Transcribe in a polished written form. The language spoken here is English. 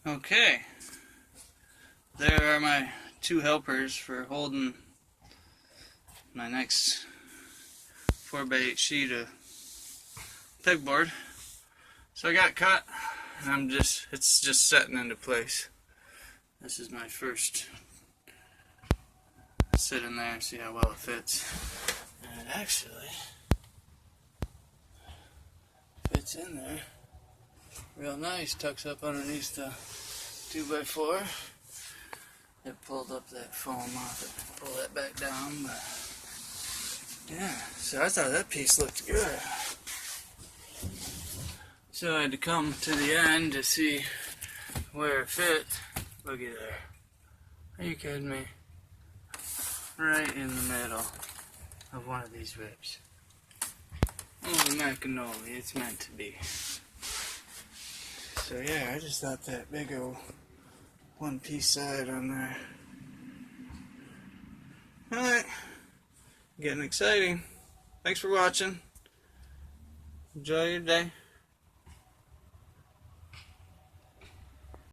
Okay, there are my two helpers for holding my next 4x8 sheet of pegboard. So I got it cut, and it's just setting into place. This is my first sit in there and see how well it fits. And it actually fits in there real nice, tucks up underneath the 2x4. It pulled up that foam off it, pull that back down, but yeah, so I thought that piece looked good. So I had to come to the end to see where it fit. Look at there. Are you kidding me? Right in the middle of one of these ribs. Holy macannoli, it's meant to be. So yeah, I just thought that big old one-piece side on there. Alright, getting exciting. Thanks for watching. Enjoy your day.